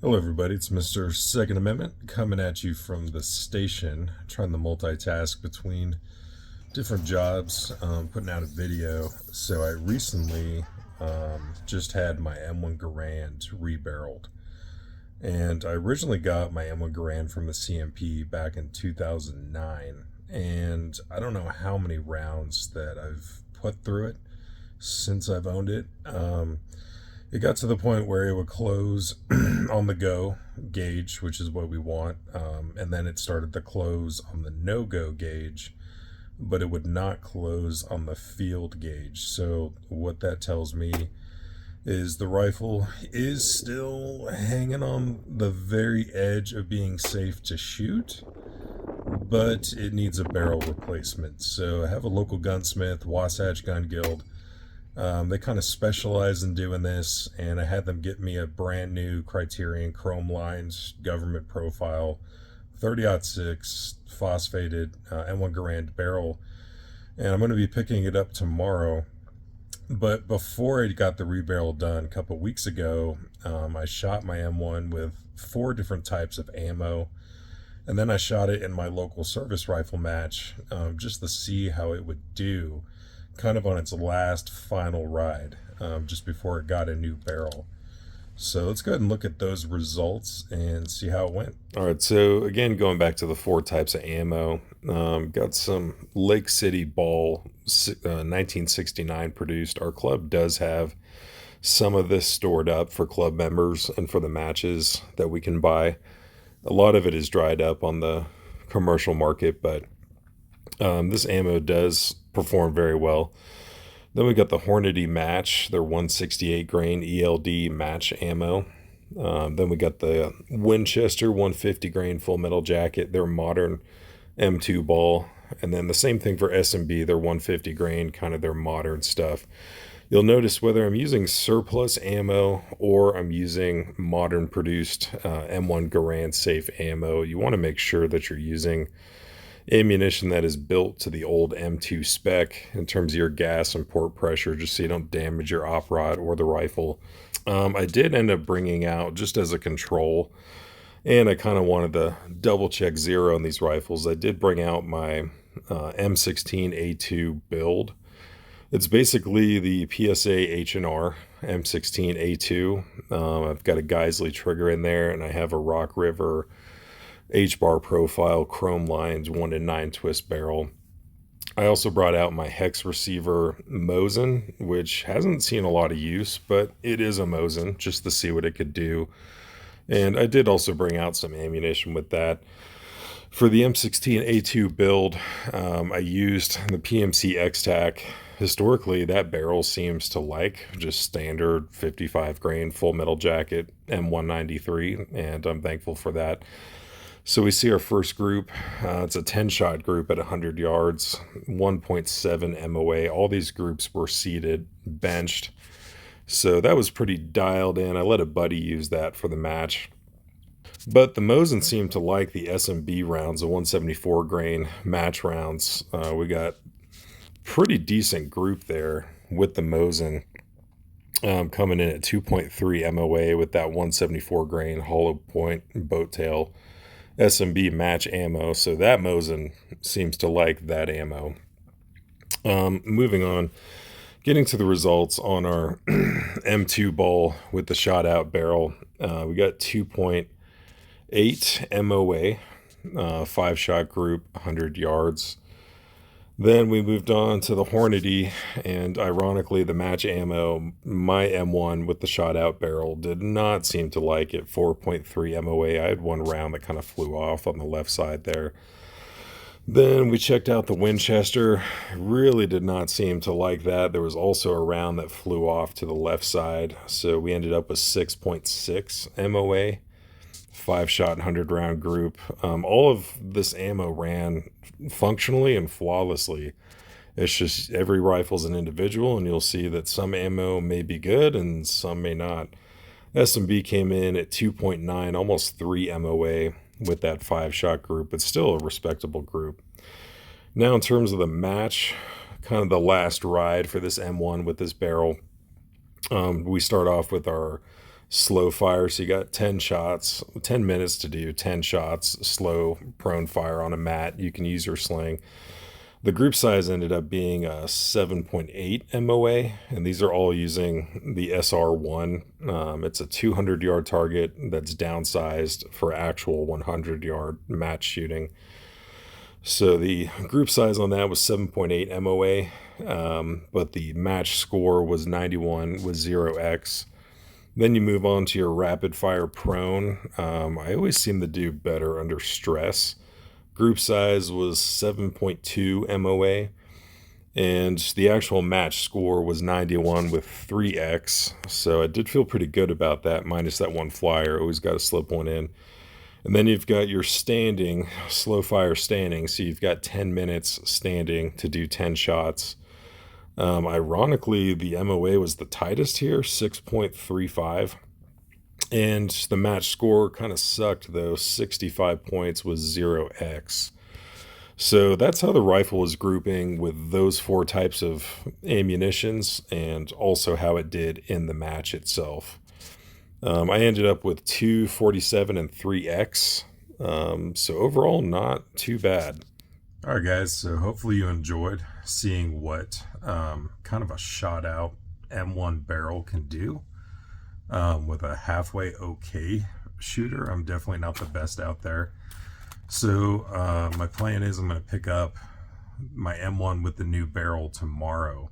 Hello, everybody. It's Mr. Second Amendment coming at you from the station, trying to multitask between different jobs, putting out a video. So, I recently just had my M1 Garand rebarreled. And I originally got my M1 Garand from the CMP back in 2009. And I don't know how many rounds that I've put through it since I've owned it. It got to the point where it would close on the go gauge, which is what we want, and then it started to close on the no go gauge, but it would not close on the field gauge. So, what that tells me is the rifle is still hanging on the very edge of being safe to shoot, but it needs a barrel replacement. So, I have a local gunsmith, Wasatch Gun Guild. They kind of specialize in doing this, and I had them get me a brand new Criterion chrome lines government profile 30-06 phosphated M1 Garand barrel, and I'm going to be picking it up tomorrow. But before I got the rebarrel done a couple weeks ago, I shot my M1 with 4 different types of ammo, and then I shot it in my local service rifle match just to see how it would do kind of on its last final ride, just before it got a new barrel. So let's go ahead and look at those results and see how it went. All right, so again, going back to the 4 types of ammo, got some Lake City Ball 1969 produced. Our club does have some of this stored up for club members and for the matches that we can buy. A lot of it is dried up on the commercial market, but this ammo does perform very well. Then we got the Hornady Match, their 168 grain ELD match ammo. Then we got the Winchester 150 grain full metal jacket, their modern M2 ball. And then the same thing for S&B, their 150 grain, kind of their modern stuff. You'll notice whether I'm using surplus ammo or I'm using modern produced M1 Garand safe ammo, you want to make sure that you're using ammunition that is built to the old M2 spec in terms of your gas and port pressure, just so you don't damage your op rod or the rifle. I did end up bringing out, just as a control, and I kind of wanted to double check zero on these rifles, I did bring out my M16A2 build. It's basically the PSA H&R M16A2. I've got a Geisley trigger in there, and I have a Rock River H-bar profile chrome lines 1-9 twist barrel. I also brought out my hex receiver Mosin, which hasn't seen a lot of use, but it is a Mosin, just to see what it could do. And I did also bring out some ammunition with that. For the M16A2 build, I used the PMC X-Tac. Historically, that barrel seems to like just standard 55 grain full metal jacket M193, and I'm thankful for that. So we see our first group. It's a 10-shot group at 100 yards, 1.7 MOA. All these groups were seated, benched. So that was pretty dialed in. I let a buddy use that for the match. But the Mosin seemed to like the S&B rounds, the 174 grain match rounds. We got pretty decent group there with the Mosin, coming in at 2.3 MOA with that 174 grain hollow point boat tail S&B match ammo, so that Mosin seems to like that ammo. Moving on, getting to the results on our M2 ball with the shot out barrel, we got 2.8 MOA, 5-shot group, 100 yards. Then we moved on to the Hornady, and ironically, the match ammo, my M1 with the shot out barrel did not seem to like it. 4.3 MOA. I had one round that kind of flew off on the left side there. Then we checked out the Winchester. Really did not seem to like that. There was also a round that flew off to the left side, so we ended up with 6.6 MOA. 5-shot 100 round group. All of this ammo ran functionally and flawlessly. It's just every rifle's an individual, and you'll see that some ammo may be good and some may not. S&B came in at 2.9, almost 3 MOA with that 5-shot group, but still a respectable group. Now in terms of the match, kind of the last ride for this M1 with this barrel, we start off with our slow fire. So you got 10 shots, 10 minutes to do 10 shots, slow prone fire on a mat. You can use your sling. The group size ended up being a 7.8 MOA, and these are all using the SR1. It's a 200-yard target that's downsized for actual 100-yard match shooting. So the group size on that was 7.8 MOA, but the match score was 91 with 0x. Then you move on to your rapid fire prone. I always seem to do better under stress. Group size was 7.2 MOA, and the actual match score was 91 with 3x. So I did feel pretty good about that, minus that one flyer. Always got to slip one in. And then you've got your standing, slow fire standing. So you've got 10 minutes standing to do 10 shots. Ironically, the MOA was the tightest here, 6.35. And the match score kind of sucked, though. 65 points was 0x. So that's how the rifle was grouping with those 4 types of ammunitions, and also how it did in the match itself. I ended up with 247 and 3x. So overall, not too bad. All right, guys. So hopefully you enjoyed seeing what kind of a shot out M1 barrel can do. With a halfway okay shooter. I'm definitely not the best out there. So my plan is I'm going to pick up my M1 with the new barrel tomorrow,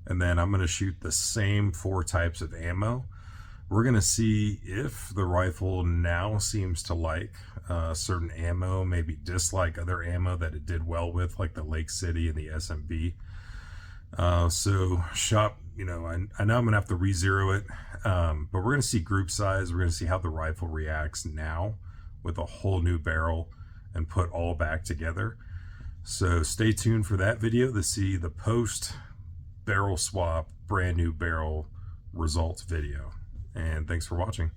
and then I'm going to shoot the same 4 types of ammo. We're going to see if the rifle now seems to like certain ammo, maybe dislike other ammo that it did well with, like the Lake City and the SMB. So shop, I know I'm gonna have to re-zero it, but we're gonna see group size. We're gonna see how the rifle reacts now with a whole new barrel and put all back together. So stay tuned for that video to see the post barrel swap brand new barrel results video. And thanks for watching.